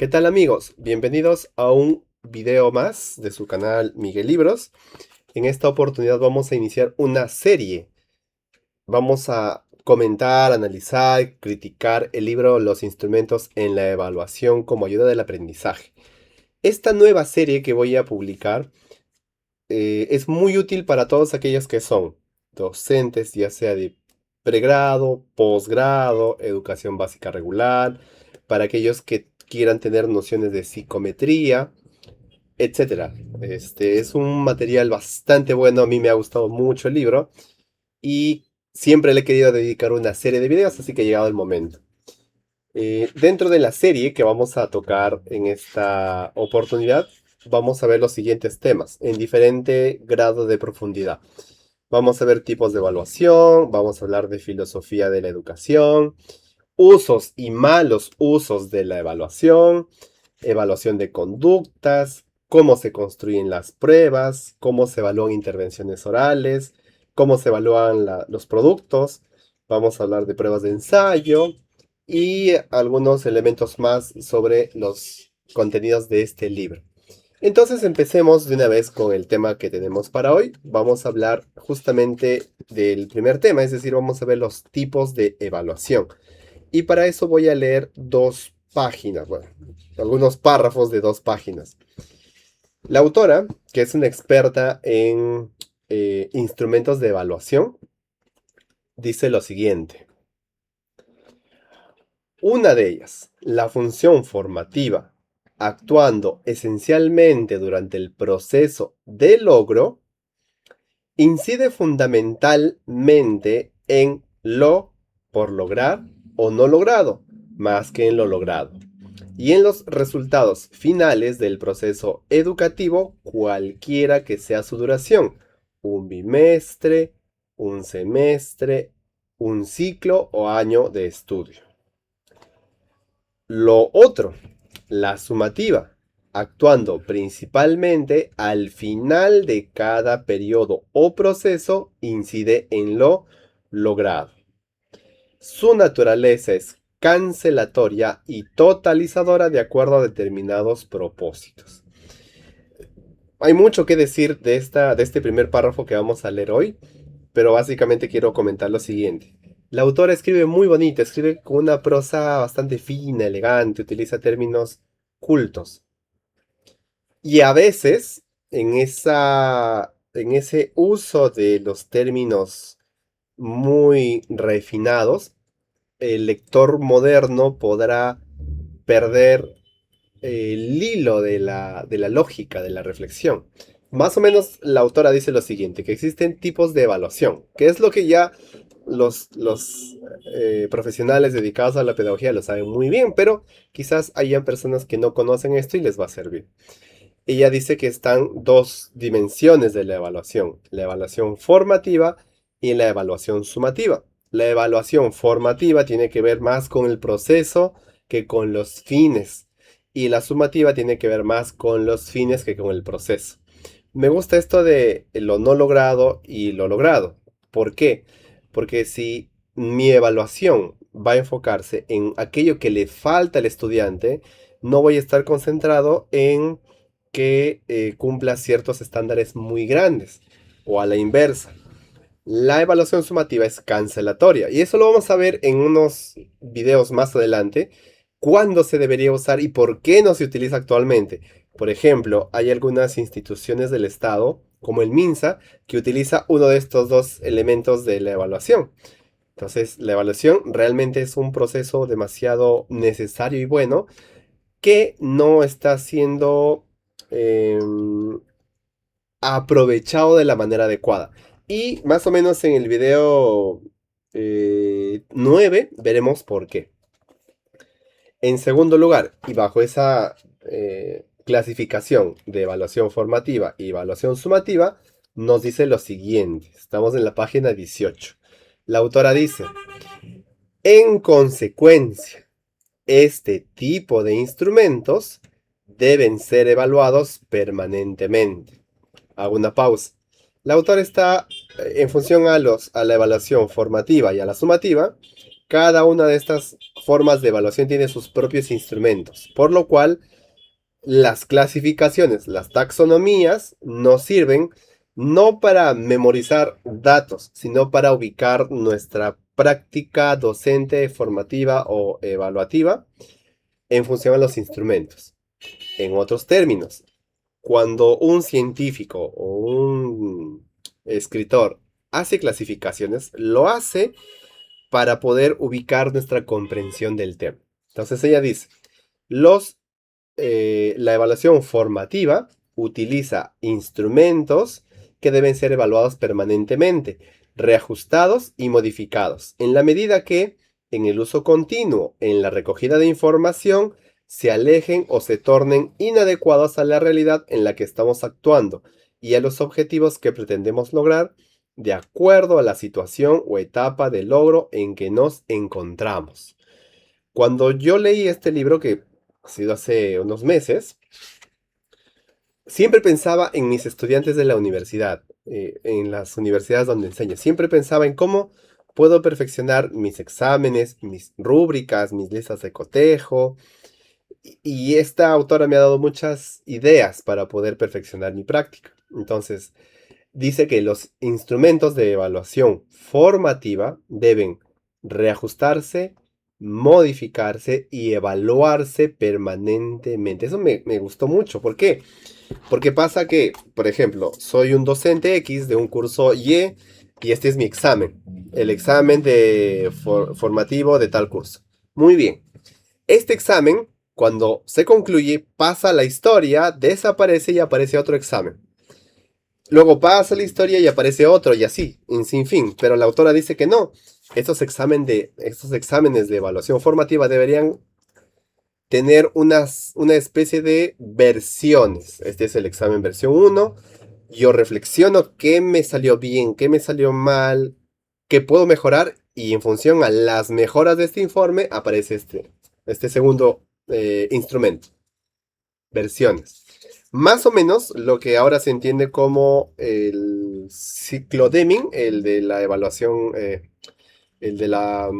¿Qué tal amigos? Bienvenidos a un video más de su canal Miguel Libros. En esta oportunidad vamos a iniciar una serie. Vamos a comentar, analizar, criticar el libro Los instrumentos en la evaluación como ayuda del aprendizaje. Esta nueva serie que voy a publicar es muy útil para todos aquellos que son docentes, ya sea de pregrado, posgrado, educación básica regular, para aquellos que quieran tener nociones de psicometría, etcétera. Este es un material bastante bueno, a mí me ha gustado mucho el libro y siempre le he querido dedicar una serie de videos, así que ha llegado el momento. Dentro de la serie que vamos a tocar en esta oportunidad, vamos a ver los siguientes temas en diferente grado de profundidad. Vamos a ver tipos de evaluación, vamos a hablar de filosofía de la educación, usos y malos usos de la evaluación, evaluación de conductas, cómo se construyen las pruebas, cómo se evalúan intervenciones orales, cómo se evalúan los productos. Vamos a hablar de pruebas de ensayo y algunos elementos más sobre los contenidos de este libro. Entonces empecemos de una vez con el tema que tenemos para hoy. Vamos a hablar justamente del primer tema, es decir, vamos a ver los tipos de evaluación. Y para eso voy a leer dos páginas, bueno, algunos párrafos de dos páginas. La autora, que es una experta en instrumentos de evaluación, dice lo siguiente. Una de ellas, la función formativa, actuando esencialmente durante el proceso de logro, incide fundamentalmente en lo por lograr o no logrado, más que en lo logrado, y en los resultados finales del proceso educativo, cualquiera que sea su duración, un bimestre, un semestre, un ciclo o año de estudio. Lo otro, la sumativa, actuando principalmente al final de cada periodo o proceso, incide en lo logrado. Su naturaleza es cancelatoria y totalizadora de acuerdo a determinados propósitos. Hay mucho que decir de este primer párrafo que vamos a leer hoy, pero básicamente quiero comentar lo siguiente. La autora escribe muy bonito, escribe con una prosa bastante fina, elegante, utiliza términos cultos. Y a veces, en ese uso de los términos muy refinados, el lector moderno podrá perder el hilo de la lógica, de la reflexión. Más o menos la autora dice lo siguiente, que existen tipos de evaluación, que es lo que ya los profesionales dedicados a la pedagogía lo saben muy bien, pero quizás hayan personas que no conocen esto y les va a servir. Ella dice que están dos dimensiones de la evaluación formativa y la evaluación sumativa. La evaluación formativa tiene que ver más con el proceso que con los fines y la sumativa tiene que ver más con los fines que con el proceso. Me gusta esto de lo no logrado y lo logrado. ¿Por qué? Porque si mi evaluación va a enfocarse en aquello que le falta al estudiante, no voy a estar concentrado en que cumpla ciertos estándares muy grandes. O a la inversa. La evaluación sumativa es cancelatoria. Y eso lo vamos a ver en unos videos más adelante. Cuándo se debería usar y por qué no se utiliza actualmente. Por ejemplo, hay algunas instituciones del Estado, como el MINSA, que utiliza uno de estos dos elementos de la evaluación. Entonces, la evaluación realmente es un proceso demasiado necesario y bueno que no está siendo eh, aprovechado de la manera adecuada. Y más o menos en el video 9 veremos por qué. En segundo lugar, y bajo esa clasificación de evaluación formativa y evaluación sumativa, nos dice lo siguiente. Estamos en la página 18. La autora dice, en consecuencia, este tipo de instrumentos deben ser evaluados permanentemente. Hago una pausa. La autora está en función a la evaluación formativa y a la sumativa, cada una de estas formas de evaluación tiene sus propios instrumentos, por lo cual las clasificaciones, las taxonomías nos sirven no para memorizar datos, sino para ubicar nuestra práctica docente, formativa o evaluativa en función a los instrumentos. En otros términos, cuando un científico o un escritor hace clasificaciones, lo hace para poder ubicar nuestra comprensión del tema. Entonces ella dice, la evaluación formativa utiliza instrumentos que deben ser evaluados permanentemente, reajustados y modificados, en la medida que, en el uso continuo, en la recogida de información, se alejen o se tornen inadecuados a la realidad en la que estamos actuando y a los objetivos que pretendemos lograr de acuerdo a la situación o etapa de logro en que nos encontramos. Cuando yo leí este libro, que ha sido hace unos meses, siempre pensaba en mis estudiantes de la universidad, en las universidades donde enseño. Siempre pensaba en cómo puedo perfeccionar mis exámenes, mis rúbricas, mis listas de cotejo. Y esta autora me ha dado muchas ideas para poder perfeccionar mi práctica. Entonces, dice que los instrumentos de evaluación formativa deben reajustarse, modificarse y evaluarse permanentemente. Eso me gustó mucho. ¿Por qué? Porque pasa que, por ejemplo, soy un docente X de un curso y este es mi examen. El examen formativo de tal curso. Muy bien. Este examen, cuando se concluye, pasa a la historia, desaparece y aparece otro examen. Luego pasa la historia y aparece otro y así, sin fin. Pero la autora dice que no. Estos exámenes de evaluación formativa deberían tener una especie de versiones. Este es el examen versión 1. Yo reflexiono qué me salió bien, qué me salió mal, qué puedo mejorar. Y en función a las mejoras de este informe aparece este segundo instrumento. Versiones. Más o menos lo que ahora se entiende como el ciclo Deming, el de la evaluación, el de la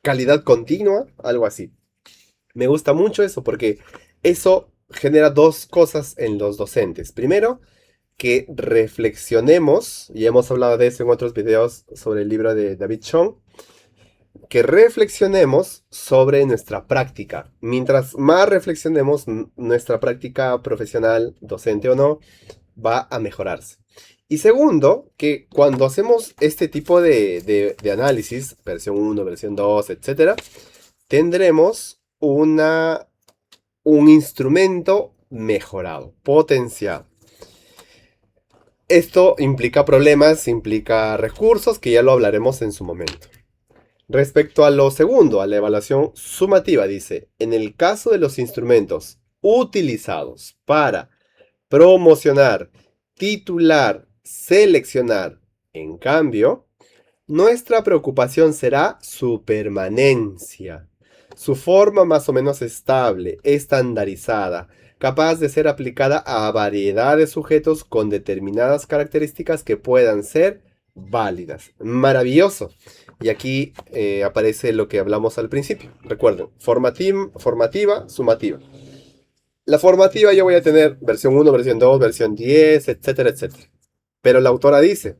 calidad continua, algo así. Me gusta mucho eso porque eso genera dos cosas en los docentes. Primero, que reflexionemos, y hemos hablado de eso en otros videos sobre el libro de David Chong, que reflexionemos sobre nuestra práctica. Mientras más reflexionemos, nuestra práctica profesional, docente o no, va a mejorarse. Y segundo, que cuando hacemos este tipo de análisis, versión 1, versión 2, etcétera, tendremos un instrumento mejorado, potenciado. Esto implica problemas, implica recursos, que ya lo hablaremos en su momento. Respecto a lo segundo, a la evaluación sumativa, dice, en el caso de los instrumentos utilizados para promocionar, titular, seleccionar, en cambio, nuestra preocupación será su permanencia, su forma más o menos estable, estandarizada, capaz de ser aplicada a variedad de sujetos con determinadas características que puedan ser válidas. Maravilloso. Y aquí aparece lo que hablamos al principio. Recuerden, formativa, sumativa. La formativa yo voy a tener versión 1, versión 2, versión 10, etcétera, etcétera. Pero la autora dice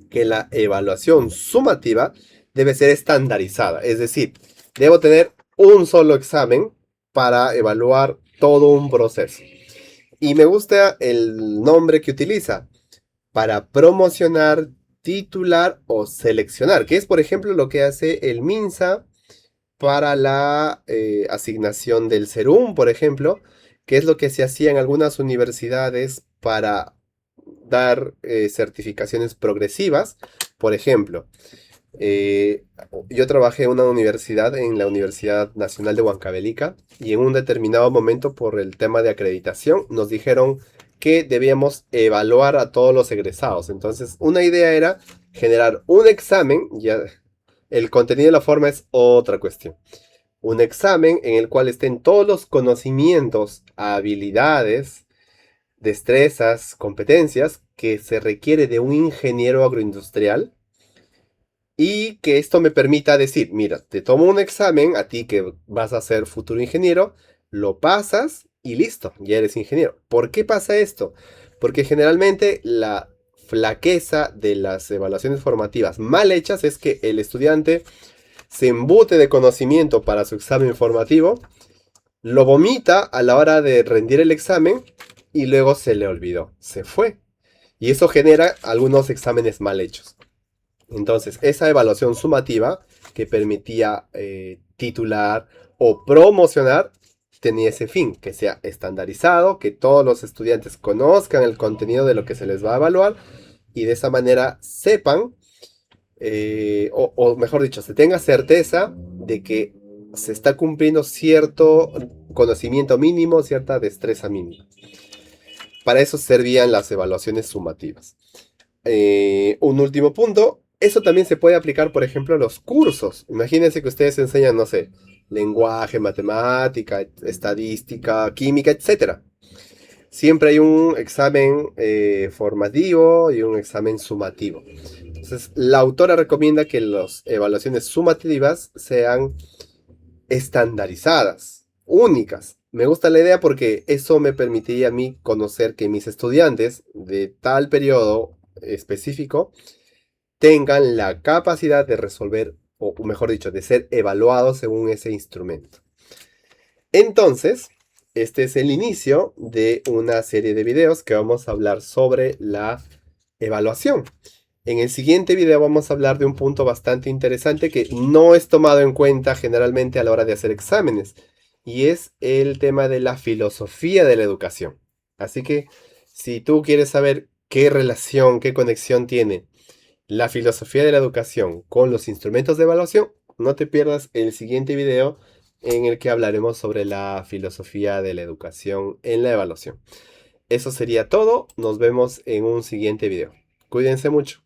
que la evaluación sumativa debe ser estandarizada. Es decir, debo tener un solo examen para evaluar todo un proceso. Y me gusta el nombre que utiliza para promocionar, titular o seleccionar, que es por ejemplo lo que hace el MINSA para la asignación del SERUM, por ejemplo, que es lo que se hacía en algunas universidades para dar certificaciones progresivas. Por ejemplo, eh, yo trabajé en una universidad, en la Universidad Nacional de Huancavelica, y en un determinado momento, por el tema de acreditación, nos dijeron que debíamos evaluar a todos los egresados. Entonces, una idea era generar un examen, ya el contenido y la forma es otra cuestión. Un examen en el cual estén todos los conocimientos, habilidades, destrezas, competencias que se requiere de un ingeniero agroindustrial y que esto me permita decir, mira, te tomo un examen, a ti que vas a ser futuro ingeniero, lo pasas y listo, ya eres ingeniero. ¿Por qué pasa esto? Porque generalmente la flaqueza de las evaluaciones formativas mal hechas es que el estudiante se embute de conocimiento para su examen formativo, lo vomita a la hora de rendir el examen y luego se le olvidó, se fue. Y eso genera algunos exámenes mal hechos. Entonces, esa evaluación sumativa que permitía titular o promocionar tenía ese fin, que sea estandarizado, que todos los estudiantes conozcan el contenido de lo que se les va a evaluar y de esa manera sepan, o mejor dicho, se tenga certeza de que se está cumpliendo cierto conocimiento mínimo, cierta destreza mínima. Para eso servían las evaluaciones sumativas. Un último punto, eso también se puede aplicar, por ejemplo, a los cursos. Imagínense que ustedes enseñan, no sé, lenguaje, matemática, estadística, química, etcétera. Siempre hay un examen formativo y un examen sumativo. Entonces, la autora recomienda que las evaluaciones sumativas sean estandarizadas, únicas. Me gusta la idea porque eso me permitiría a mí conocer que mis estudiantes de tal periodo específico tengan la capacidad de resolver, o mejor dicho, de ser evaluados según ese instrumento. Entonces, este es el inicio de una serie de videos que vamos a hablar sobre la evaluación. En el siguiente video vamos a hablar de un punto bastante interesante que no es tomado en cuenta generalmente a la hora de hacer exámenes, y es el tema de la filosofía de la educación. Así que si tú quieres saber qué relación, qué conexión tiene la filosofía de la educación con los instrumentos de evaluación, no te pierdas el siguiente video en el que hablaremos sobre la filosofía de la educación en la evaluación. Eso sería todo, nos vemos en un siguiente video. Cuídense mucho.